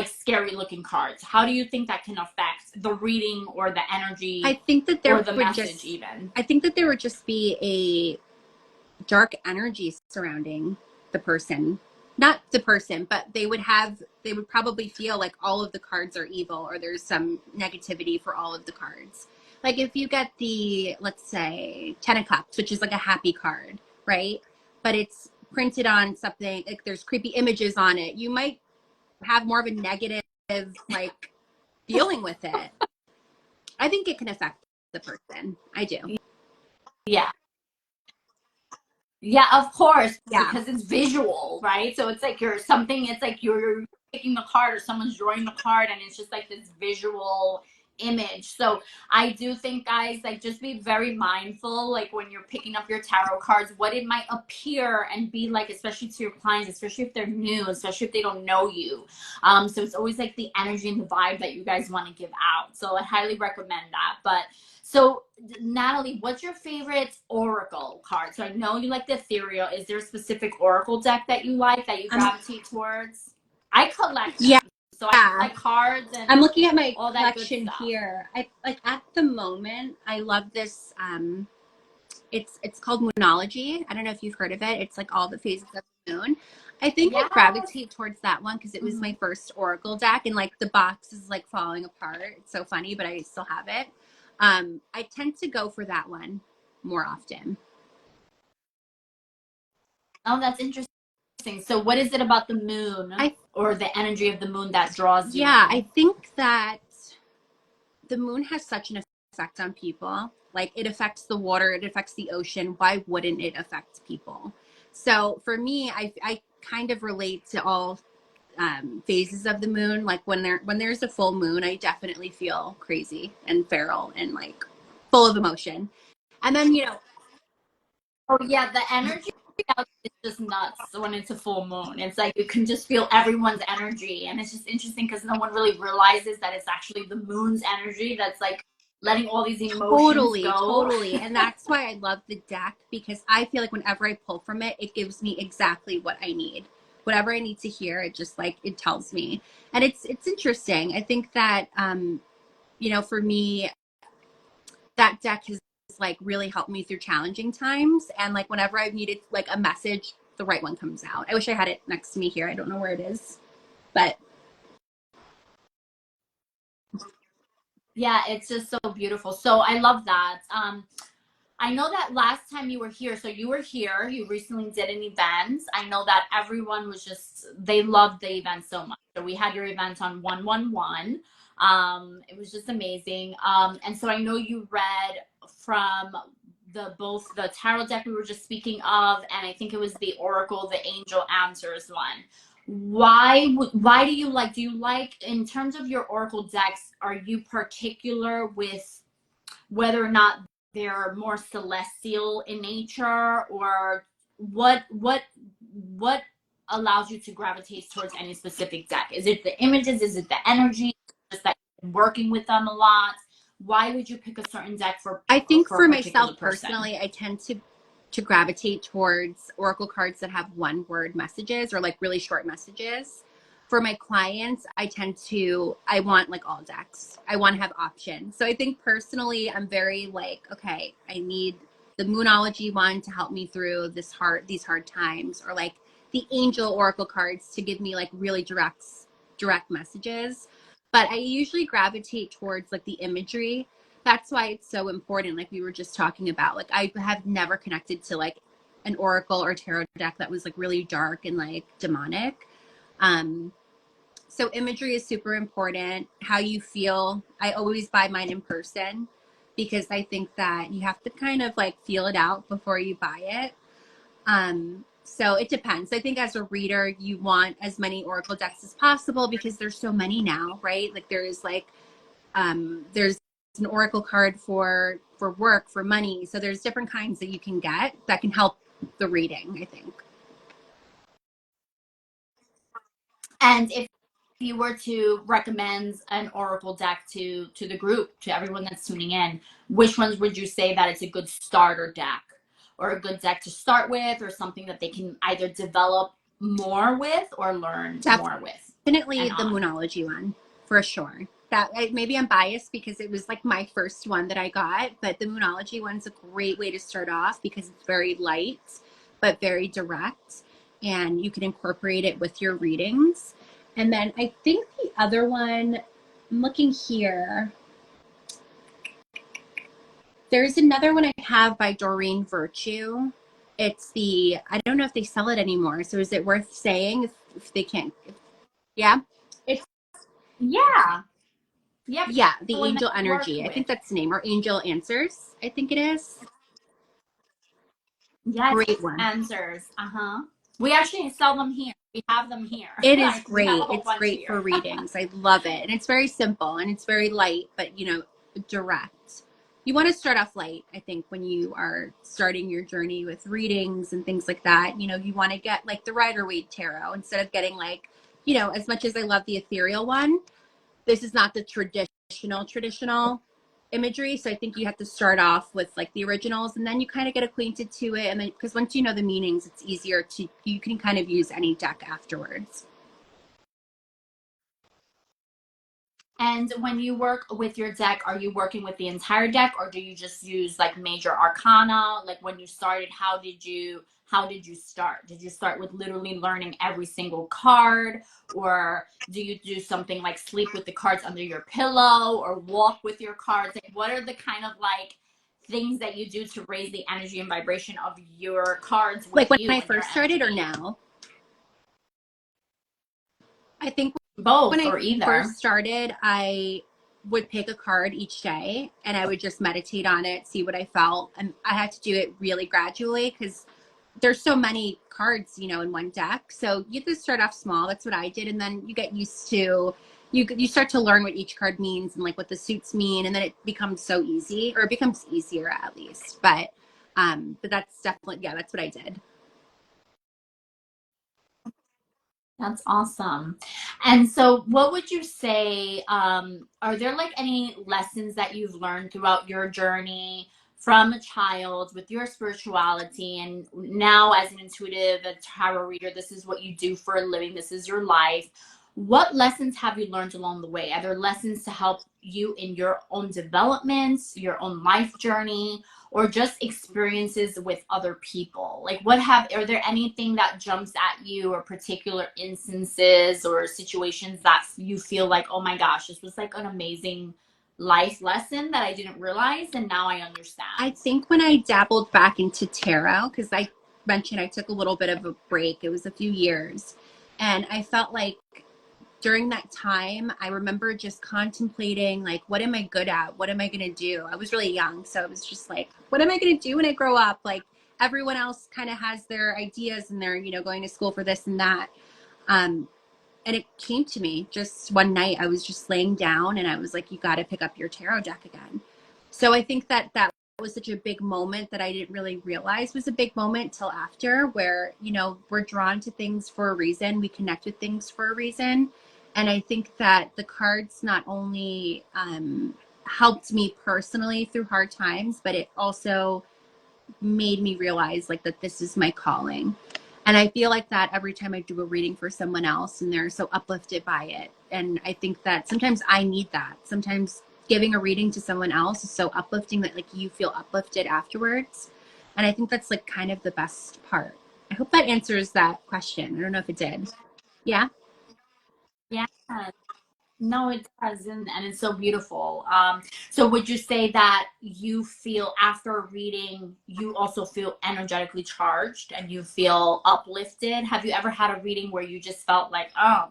scary looking cards? How do you think that can affect the reading or the I energy think that or there the would message just, even? I think that there would just be a dark energy surrounding the person. Not the person, but they would probably feel like all of the cards are evil or there's some negativity for all of the cards. Like if you get the, let's say, 10 of Cups, which is like a happy card, right? But it's printed on something, like there's creepy images on it. You might have more of a negative, like, feeling with it. I think it can affect the person. I do. Yeah. Yeah, of course, Yeah. because it's visual, right? So it's like it's like you're picking the card or someone's drawing the card and it's just like this visual image. So I do think, guys, like just be very mindful, like when you're picking up your tarot cards, what it might appear and be like, especially to your clients, especially if they're new, especially if they don't know you. So it's always like the energy and the vibe that you guys want to give out. So I highly recommend that. But so, Natalie, what's your favorite oracle card? So I know you like the ethereal. Is there a specific oracle deck that you like, that you Um, gravitate towards? I collect yeah. them, so I collect cards I'm and looking at my all that good collection stuff. here. I like at the moment I love this it's called Moonology. I don't know if you've heard of it. It's like all the phases of moon. I think I Yes. gravitate towards that one because it was Mhm. my first oracle deck, and like the box is like falling apart. It's so funny, but I still have it. I tend to go for that one more often. Oh, that's interesting. So, what is it about the moon I or the energy of the moon that draws you Yeah, I in? think that the moon has such an effect on people. Like it affects the water, it affects the ocean. Why wouldn't it affect people? So for me, I kind of relate to all phases of the moon. Like when there's a full moon, I definitely feel crazy and feral and like full of emotion. And then Oh yeah, the energy out is just nuts when it's a full moon. It's like you can just feel everyone's energy, and it's just interesting because no one really realizes that it's actually the moon's energy that's like letting all these emotions totally, go. totally. And that's why I love the deck because I feel like whenever I pull from it, it gives me exactly what I need. Whatever I need to hear, it just like it tells me. And it's interesting. I think that for me, that deck has like really helped me through challenging times. And like whenever I've needed like a message, the right one comes out. I wish I had it next to me here. I don't know where it is. But Yeah, it's just so beautiful. So I love that. I know that last time you were here, so you were here, you recently did an event. I know that everyone was just, they loved the event so much. So we had your event on 111. It was just amazing. And so I know you read from both the tarot deck we were just speaking of, and I think it was the Oracle, the Angel Answers one. Why do you like in terms of your Oracle decks, are you particular with whether or not they're more celestial in nature, or what allows you to gravitate towards any specific deck? Is it the images? Is it the energy? Just that you're working with them a lot? Why would you pick a certain deck I think for a for myself particular person? personally, I tend to gravitate towards oracle cards that have one word messages or like really short messages. For my clients, I want like all decks. I want to have options. So I think personally, I'm very like, okay, I need the Moonology one to help me through these hard times, or like the Angel Oracle cards to give me like really direct messages. But I usually gravitate towards like the imagery. That's why it's so important, like we were just talking about. Like I have never connected to like an oracle or tarot deck that was like really dark and like demonic. um so imagery is super important. How you feel, I always buy mine in person because I think that you have to kind of like feel it out before you buy it. So it depends. I think as a reader, you want as many oracle decks as possible because there's so many now, right? Like there's an oracle card for work, for money. So there's different kinds that you can get that can help the reading, I think. And if you were to recommend an oracle deck to the group, to everyone that's tuning in, which ones would you say that it's a good starter deck, or a good deck to start with, or something that they can either develop more with or learn more with Definitely and the on? Moonology one for sure. Maybe I'm biased because it was like my first one that I got, but the Moonology one's a great way to start off because it's very light but very direct, and you can incorporate it with your readings. And then I think the other one, I'm looking here. There's another one I have by Doreen Virtue. I don't know if they sell it anymore. So is it worth saying if they can't? Yeah. It's, Yeah. Yep. yeah, the One that Angel you worked Energy. I with. think that's the name, or Angel Answers, I think it is. Yes, Great one. answers. Uh-huh. We actually sell them here. We have them here. It is We have a great. whole It's bunch great here. for readings. I love it. And it's very simple and it's very light, but direct. You want to start off light, I think, when you are starting your journey with readings and things like that. You want to get like the Rider-Waite Tarot instead of getting like, as much as I love the ethereal one, this is not the traditional imagery. So I think you have to start off with like the originals and then you kind of get acquainted to it. And then, because once you know the meanings, it's easier you can kind of use any deck afterwards. And when you work with your deck, are you working with the entire deck, or do you just use like major arcana? Like when you started, how did you start? Did you start with literally learning every single card, or do you do something like sleep with the cards under your pillow or walk with your cards? Like what are the kind of like things that you do to raise the energy and vibration of your cards with Like when you I and your first started or energy? now? I think when Both I or either. first started, I would pick a card each day and I would just meditate on it, see what I felt. And I had to do it really gradually because there's so many cards, you know, in one deck. So you just start off small. That's what I did. And then you get used to, you start to learn what each card means and like what the suits mean. And then it becomes so easy, or it becomes easier at least. But that's definitely, yeah, that's what I did. That's awesome. And so, what would you say? Are there like any lessons that you've learned throughout your journey from a child with your spirituality, and now as an intuitive, a tarot reader, this is what you do for a living, this is your life. What lessons have you learned along the way? Are there lessons to help you in your own development, your own life journey, or just experiences with other people? Like are there anything that jumps at you, or particular instances or situations that you feel like, oh my gosh, this was like an amazing life lesson that I didn't realize and now I I understand? think when I dabbled back into tarot, because I mentioned I took a little bit of a break, it was a few years. And I felt like during that time, I remember just contemplating, like, what am I good at? What am I going to do? I was really young. So it was just like, what am I going to do when I grow up? Like, everyone else kind of has their ideas and they're, you know, going to school for this and that. Um, and it came to me just one night. I was just laying down and I was like, you got to pick up your tarot deck again. So I think that that was such a big moment that I didn't really realize was a big moment till after, where, you know, we're drawn to things for a reason. We connect with things for a reason. And I think that the cards not only helped me personally through hard times, but it also made me realize like that this is my calling. And I feel like that every time I do a reading for someone else and they're so uplifted by it. And I think that sometimes I need that. Sometimes giving a reading to someone else is so uplifting that like you feel uplifted afterwards. And I think that's like kind of the best part. I hope that answers that question. I don't know if it did. Yeah. Yeah. No, it does, and it's so beautiful. So would you say that you feel after reading, you also feel energetically charged and you feel uplifted? Have you ever had a reading where you just felt like, oh,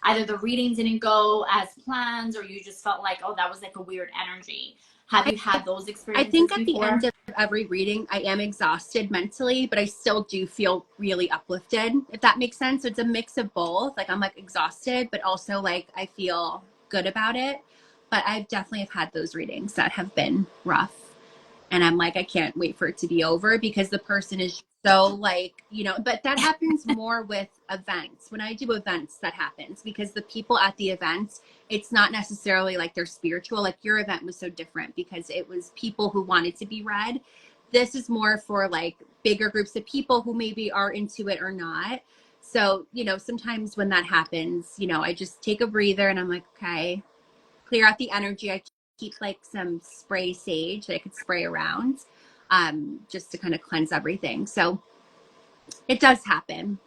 either the reading didn't go as planned, or you just felt like, oh, that was like a weird energy? Have you had those I think experiences at the end before? of every reading, I am exhausted mentally, but I still do feel really uplifted, if that makes sense. So it's a mix of both. Like I'm like exhausted, but also like I feel good about it. But I definitely have had those readings that have been rough. And I'm like, I can't wait for it to be over because the person is so like, you know, but that happens more with events. When I do events, that happens because the people at the events, it's not necessarily like they're spiritual. Like your event was so different because it was people who wanted to be read. This is more for like bigger groups of people who maybe are into it or not. So, you know, sometimes when that happens, you know, I just take a breather and I'm like, okay, clear out the energy. I keep like some spray sage that I could spray around just to kind of cleanse everything. So it does happen.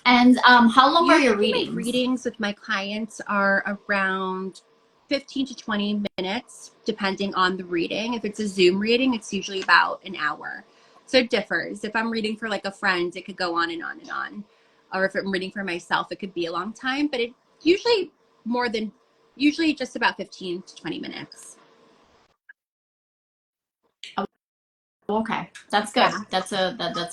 And how long are your Usually my readings? readings with my clients are around 15 to 20 minutes, depending on the reading. If it's a Zoom reading, it's usually about an hour. So it differs. If I'm reading for like a friend, it could go on and on and on. Or if I'm reading for myself, it could be a long time, but it usually more than usually just about 15 to 20 minutes. Okay, that's good. Yeah, That's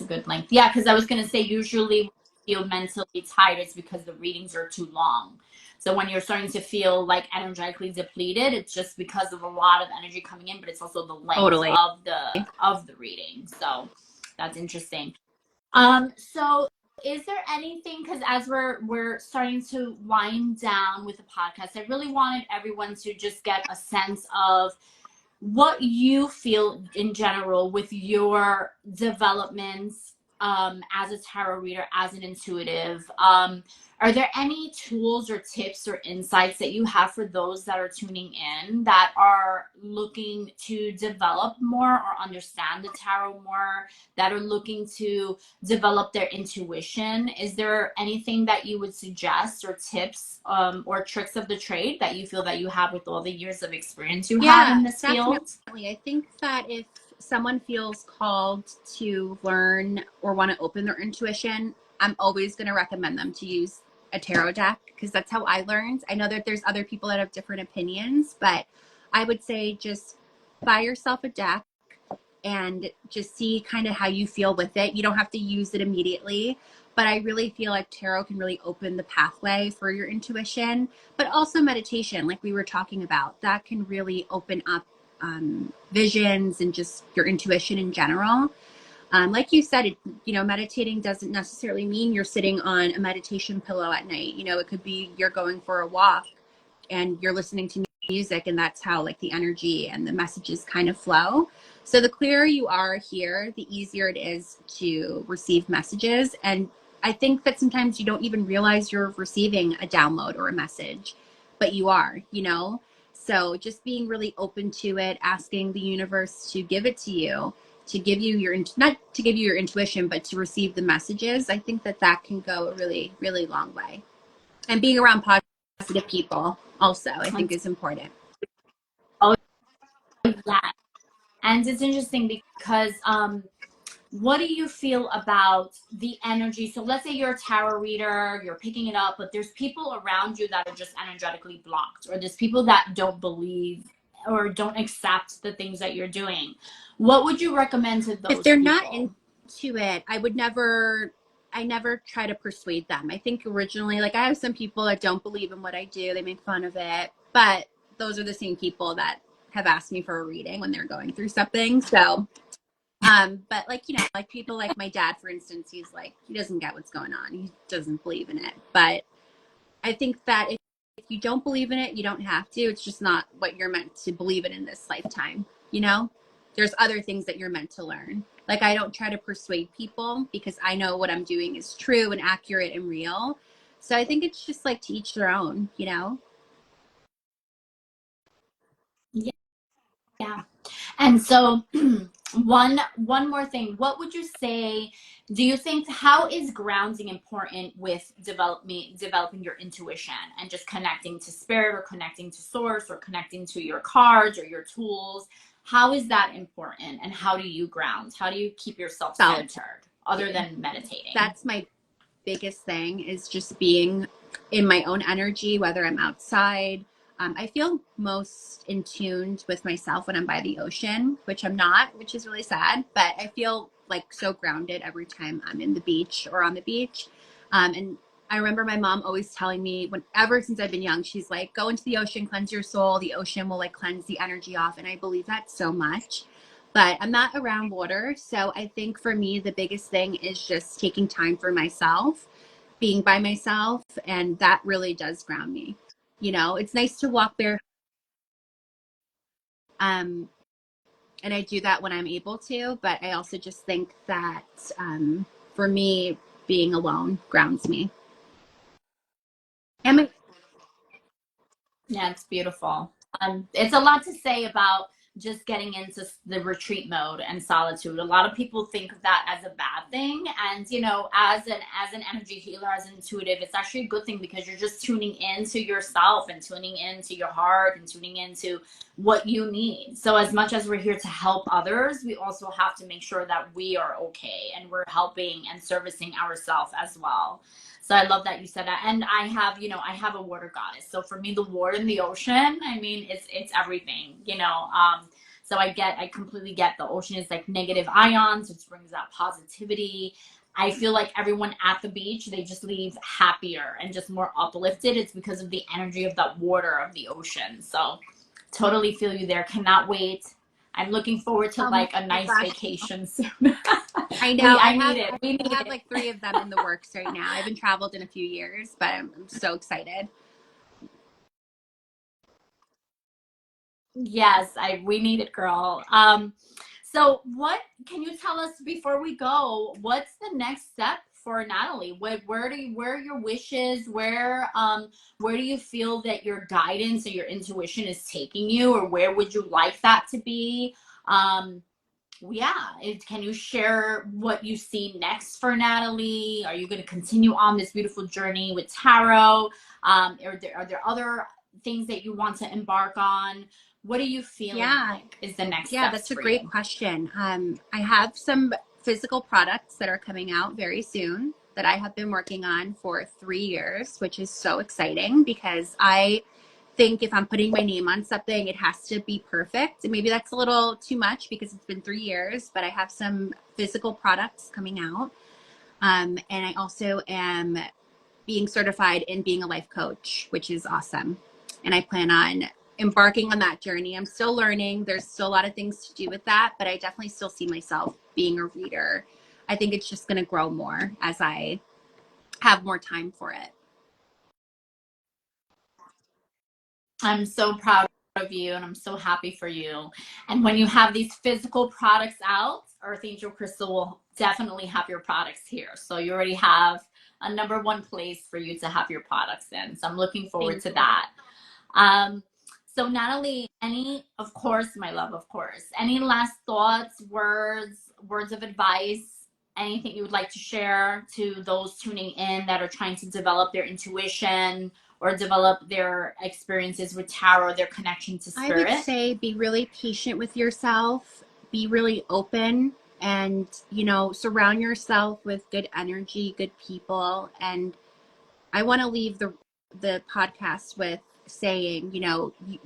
a good length. Yeah, because I was gonna say usually when you feel mentally tired, it's because the readings are too long. So when you're starting to feel like energetically depleted, it's just because of a lot of energy coming in, but it's also the length totally. of the reading. So that's interesting. So is there anything, because as we're starting to wind down with the podcast, I really wanted everyone to just get a sense of what you feel in general with your developments as a tarot reader, as an intuitive, are there any tools or tips or insights that you have for those that are tuning in that are looking to develop more or understand the tarot more, that are looking to develop their intuition? Is there anything that you would suggest, or tips, or tricks of the trade that you feel that you have with all the years of experience you have Yeah, in this field? definitely. I think that if someone feels called to learn or want to open their intuition, I'm always going to recommend them to use a tarot deck, because that's how I learned. I know that there's other people that have different opinions, but I would say just buy yourself a deck and just see kind of how you feel with it. You don't have to use it immediately, but I really feel like tarot can really open the pathway for your intuition, but also meditation, like we were talking about, that can really open up visions and just your intuition in general. Like you said, meditating doesn't necessarily mean you're sitting on a meditation pillow at night. It could be you're going for a walk and you're listening to music, and that's how like the energy and the messages kind of flow. So the clearer you are here, the easier it is to receive messages. And I think that sometimes you don't even realize you're receiving a download or a message, but you are. So just being really open to it, asking the universe to give it to you, to give you your, not to give you your intuition, but to receive the messages. I think that that can go a really, really long way. And being around positive people also, I think, is important. Oh, yeah. And it's interesting because what do you feel about the energy? So let's say you're a tarot reader, you're picking it up, but there's people around you that are just energetically blocked, or there's people that don't believe or don't accept the things that you're doing. What would you recommend to If those they're not people? into it, I never try to persuade them. I think originally, like, I have some people that don't believe in what I do, they make fun of it, but those are the same people that have asked me for a reading when they're going through something. So, but like, like people like my dad, for instance, he's like, he doesn't get what's going on. He doesn't believe in it. But I think that if you don't believe in it, you don't have to. It's just not what you're meant to believe in this lifetime. There's other things that you're meant to learn. Like, I don't try to persuade people because I know what I'm doing is true and accurate and real. So I think it's just like to each their own. Yeah. Yeah. And so one more thing. What would you say, do you think, how is grounding important with developing your intuition and just connecting to spirit, or connecting to source, or connecting to your cards or your tools? How is that important, and how do you ground? How do you keep yourself Solitude. centered other than meditating? That's my biggest thing, is just being in my own energy, whether I'm outside. I feel most in tuned with myself when I'm by the ocean, which I'm not, which is really sad, but I feel like so grounded every time I'm in the beach or on the beach. And I remember my mom always telling me, whenever since I've been young, she's like, go into the ocean, cleanse your soul. The ocean will like cleanse the energy off. And I believe that so much. But I'm not around water. So I think for me, the biggest thing is just taking time for myself, being by myself. And that really does ground me. It's nice to walk there. Um, and I do that when I'm able to. But I also just think that for me, being alone grounds me. And Yeah, it's beautiful. It's a lot to say about just getting into the retreat mode and solitude. A lot of people think of that as a bad thing, and as an energy healer, as an intuitive, it's actually a good thing, because you're just tuning into yourself and tuning into your heart and tuning into what you need. So as much as we're here to help others, we also have to make sure that we are okay and we're helping and servicing ourselves as well. So I love that you said that. And I have a water goddess. So for me, the water and the ocean, I mean, it's everything. So I completely get, the ocean is like negative ions, which brings out positivity. I feel like everyone at the beach, they just leave happier and just more uplifted. It's because of the energy of that water, of the ocean. So totally feel you there. Cannot wait. I'm looking forward to oh like a my nice gosh, vacation soon. I know. I need it. We I need have it. like 3 of them in the works right now. I haven't traveled in a few years, but I'm so excited. Yes, we need it, girl. So what can you tell us before we go? What's the next step for Natalie? Where are your wishes? Where do you feel that your guidance or your intuition is taking you, or where would you like that to be? Um, yeah, can you share what you see next for Natalie? Are you going to continue on this beautiful journey with tarot? Are there other things that you want to embark on? What are you feeling Yeah. like is the next Yeah, steps that's a for great you? question. I have some physical products that are coming out very soon that I have been working on for 3 years, which is so exciting because I think if I'm putting my name on something, it has to be perfect. And maybe that's a little too much because it's been 3 years, but I have some physical products coming out. And I also am being certified in being a life coach, which is awesome. And I plan on embarking on that journey. I'm still learning. There's still a lot of things to do with that, but I definitely still see myself being a reader. I think it's just going to grow more as I have more time for it. I'm so proud of you and I'm so happy for you. And when you have these physical products out, Earth Angel Crystal will definitely have your products here. So you already have a number one place for you to have your products in. So I'm looking forward Thank to you. that. So Natalie, of course, my love, of course, any last thoughts, words of advice, anything you would like to share to those tuning in that are trying to develop their intuition or develop their experiences with tarot, their connection to I would spirit? say be really patient with yourself, be really open, and, surround yourself with good energy, good people. And I want to leave the podcast with saying,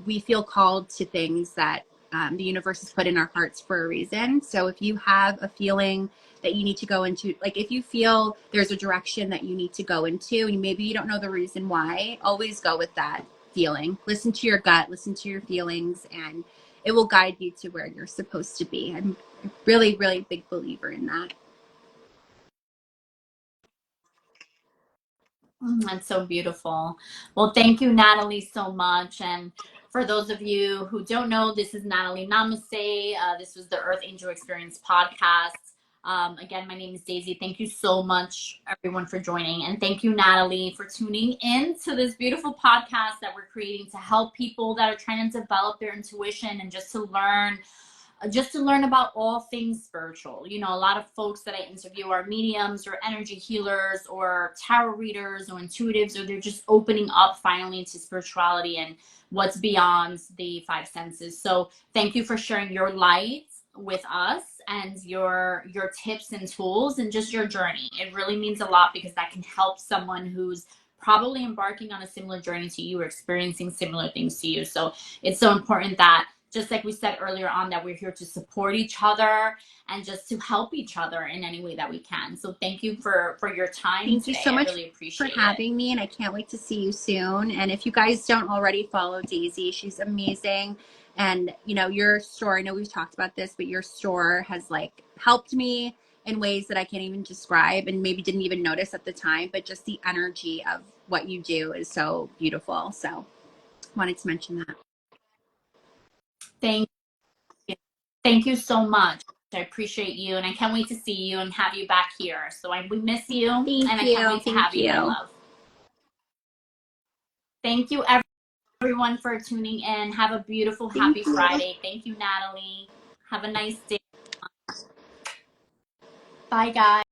we feel called to things that the universe has put in our hearts for a reason. So if you have a feeling that you need to go into, like if you feel there's a direction that you need to go into, and maybe you don't know the reason why, always go with that feeling. Listen to your gut, listen to your feelings, and it will guide you to where you're supposed to be. I'm a really, really big believer in that. That's so beautiful. Well, thank you, Natalie, so much. And for those of you who don't know, this is Natalie Namaste. This was the Earth Angel Experience podcast. Again, my name is Daisy. Thank you so much, everyone, for joining. And thank you, Natalie, for tuning in to this beautiful podcast that we're creating to help people that are trying to develop their intuition and just to learn about all things spiritual. You know, a lot of folks that I interview are mediums or energy healers or tarot readers or intuitives, or they're just opening up finally into spirituality and what's beyond the five senses. So thank you for sharing your light with us and your tips and tools and just your journey. It really means a lot because that can help someone who's probably embarking on a similar journey to you or experiencing similar things to you. So it's so important that, just like we said earlier on, that we're here to support each other and just to help each other in any way that we can. So thank you for your time Thank you so today. I much really for appreciate it. having me, and I can't wait to see you soon. And if you guys don't already follow Daisy, she's amazing. And your store, I know we've talked about this, but your store has like helped me in ways that I can't even describe and maybe didn't even notice at the time, but just the energy of what you do is so beautiful. So wanted to mention that. Thank you. Thank you so much. I appreciate you and I can't wait to see you and have you back here. So we miss you and Thank I can't you. wait to Thank have you, my you. love. Thank you everyone for tuning in. Have a beautiful, Thank happy you. Friday. Thank you, Natalie. Have a nice day. Bye, guys.